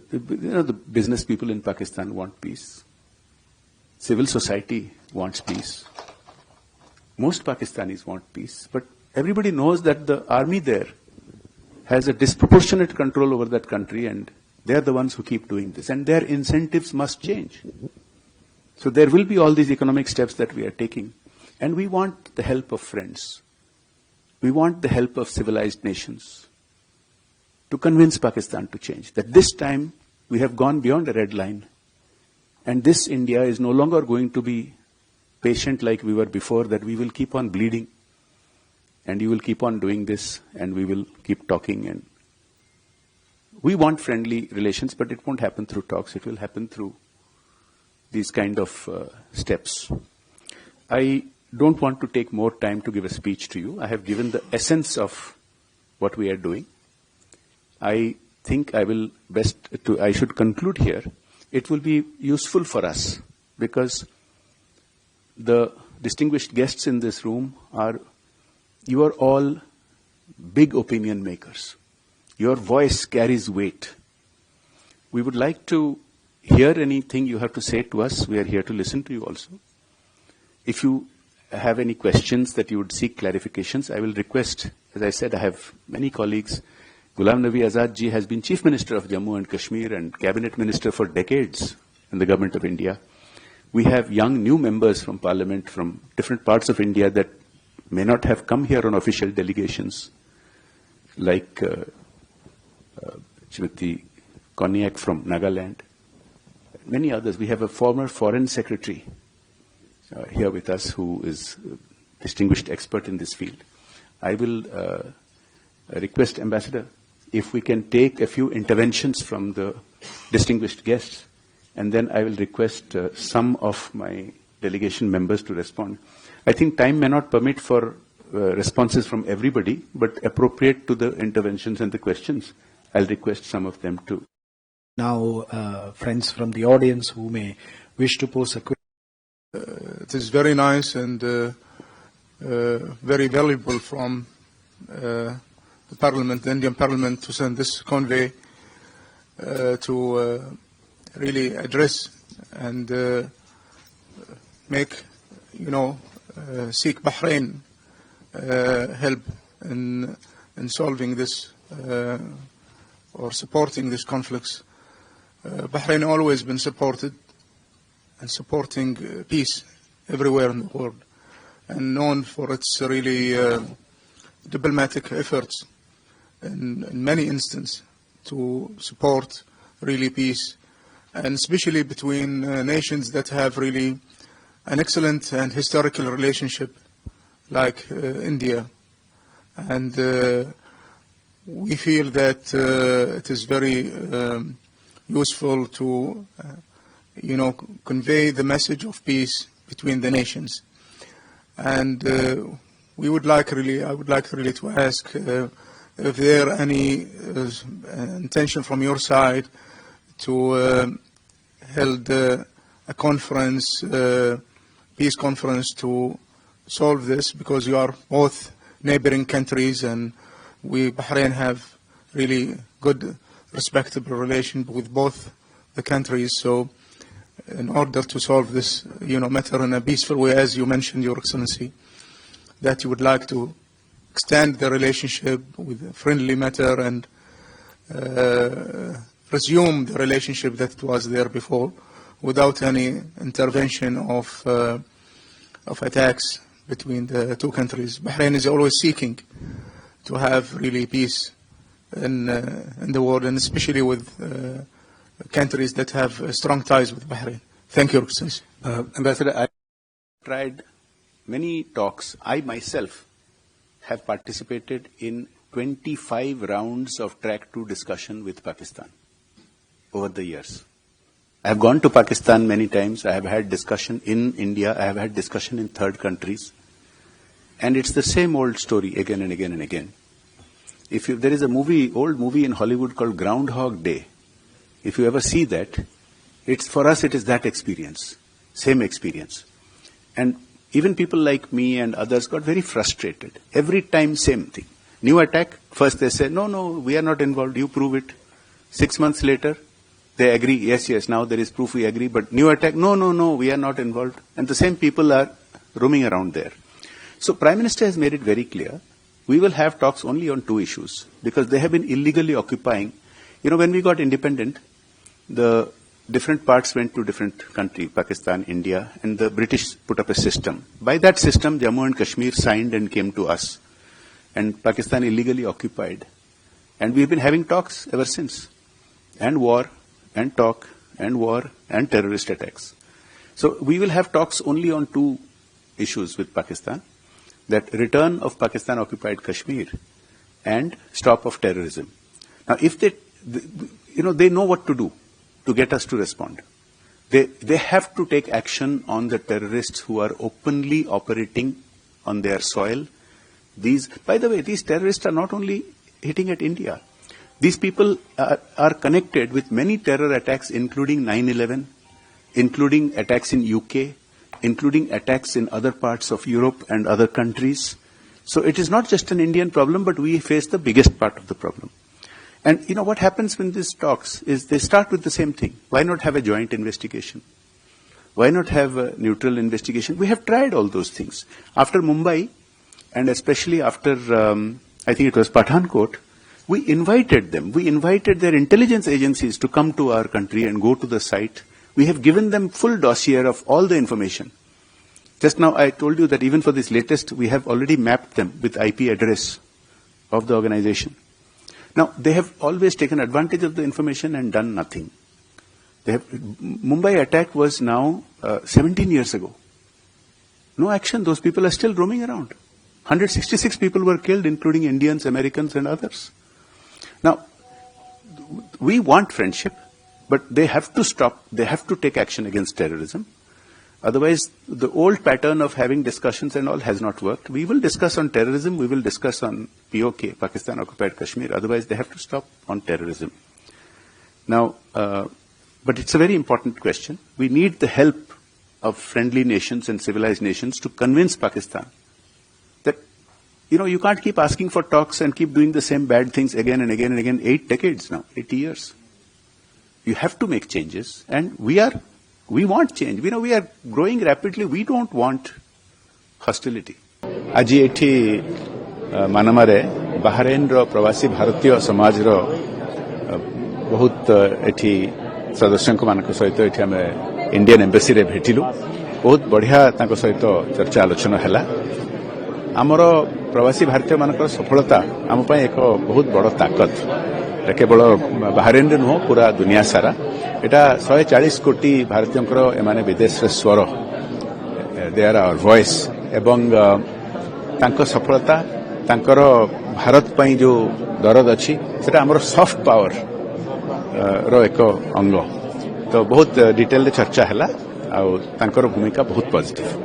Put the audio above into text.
The business people in Pakistan want peace. Civil society wants peace. Most Pakistanis want peace, but everybody knows that the army there has a disproportionate control over that country, and they are the ones who keep doing this, and their incentives must change. So there will be all these economic steps that we are taking, and we want the help of friends. We want the help of civilized nations to convince Pakistan to change, that this time we have gone beyond a red line, and this India is no longer going to be patient like we were before, that we will keep on bleeding, and you will keep on doing this, and we will keep talking. And we want friendly relations, but it won't happen through talks. It will happen through these kind of steps. I don't want to take more time to give a speech to you. I have given the essence of what we are doing. I think I should conclude here. It will be useful for us because the distinguished guests in this room you are all big opinion makers. Your voice carries weight. We would like to hear anything you have to say to us. We are here to listen to you also. If you have any questions that you would seek clarifications, I will request, as I said, I have many colleagues. Ghulam Nabi Azad ji has been Chief Minister of Jammu and Kashmir and Cabinet Minister for decades in the Government of India. We have young new members from Parliament from different parts of India that may not have come here on official delegations, like Shrimati Konyak from Nagaland, many others. We have a former Foreign Secretary here with us who is a distinguished expert in this field. I will request Ambassador if we can take a few interventions from the distinguished guests, and then I will request some of my delegation members to respond. I think time may not permit for responses from everybody, but appropriate to the interventions and the questions, I'll request some of them too. Now, friends from the audience who may wish to pose a question. It is very nice and very valuable from the Parliament, the Indian Parliament, to send this convoy to really address and make, seek Bahrain help in solving this or supporting these conflicts. Bahrain always been supported and supporting peace everywhere in the world, and known for its really diplomatic efforts in many instances to support really peace, and especially between nations that have really an excellent and historical relationship like India. And we feel that it is very useful to convey the message of peace between the nations. And I would like really to ask if there any intention from your side to hold a conference, peace conference, to solve this, because you are both neighboring countries, and we, Bahrain, have really good, respectable relation with both the countries. So in order to solve this matter in a peaceful way, as you mentioned, Your Excellency, that you would like to extend the relationship with a friendly matter and resume the relationship that was there before without any intervention of attacks between the two countries. Bahrain is always seeking to have really peace in the world, and especially with countries that have strong ties with Bahrain. Thank you, Your Excellency. Ambassador, I tried many talks. I myself have participated in 25 rounds of Track 2 discussion with Pakistan over the years. I have gone to Pakistan many times. I have had discussion in India. I have had discussion in third countries. And it's the same old story again and again and again. There is a old movie in Hollywood called Groundhog Day. If you ever see that, for us it is that experience, same experience. And even people like me and others got very frustrated. Every time, same thing. New attack, first they say, no, we are not involved, you prove it. 6 months later, They agree, yes, now there is proof, we agree, but new attack, no, we are not involved. And the same people are roaming around there. So Prime Minister has made it very clear, we will have talks only on two issues, because they have been illegally occupying. When we got independent, the different parts went to different countries, Pakistan, India, and the British put up a system. By that system, Jammu and Kashmir signed and came to us. And Pakistan illegally occupied. And we've been having talks ever since. And war, and talk, and war, and terrorist attacks. So we will have talks only on two issues with Pakistan. That return of Pakistan-occupied Kashmir and stop of terrorism. Now, if they know what to do to get us to respond. They have to take action on the terrorists who are openly operating on their soil. By the way, these terrorists are not only hitting at India. These people are connected with many terror attacks, including 9/11, including attacks in UK, including attacks in other parts of Europe and other countries. So it is not just an Indian problem, but we face the biggest part of the problem. And what happens when these talks is they start with the same thing. Why not have a joint investigation? Why not have a neutral investigation? We have tried all those things. After Mumbai, and especially after, I think it was Pathankot, we invited them. We invited their intelligence agencies to come to our country and go to the site. We have given them full dossier of all the information. Just now I told you that even for this latest, we have already mapped them with IP address of the organization. Now, they have always taken advantage of the information and done nothing. Mumbai attack was now 17 years ago. No action. Those people are still roaming around. 166 people were killed, including Indians, Americans, and others. Now, we want friendship, but they have to stop. They have to take action against terrorism. Otherwise, the old pattern of having discussions and all has not worked. We will discuss on terrorism. We will discuss on POK, Pakistan-occupied Kashmir. Otherwise, they have to stop on terrorism. Now, but it's a very important question. We need the help of friendly nations and civilized nations to convince Pakistan that, you can't keep asking for talks and keep doing the same bad things again and again and again. 8 decades now, 80 years. You have to make changes, and we want change. We are growing rapidly. We don't want hostility. Aji ethi Manamare Bahrain ro pravasi Bharatiya samaj ro bahut ethi सदस्यों मानक सहित ये आम Indian embassy रे भेटिलु बहुत बढ़िया तांको सहित चर्चा आलोचना हैला आमर प्रवासी भारतीय मानक सफलता आम पई एक बहुत बड़ ताकत केवल बाहरेन रे नुह पूरा दुनिया सारा एटा 140 कोटी भारतीयंकर एमाने विदेश रे स्वर दे आर आवर वॉइस एवं तांको सफलता तांकर भारत पई जो दरद अछि सेटा हमर सॉफ्ट पावर रो एक अंग तो बहुत डिटेल चर्चा है भूमिका बहुत पॉजिटिव।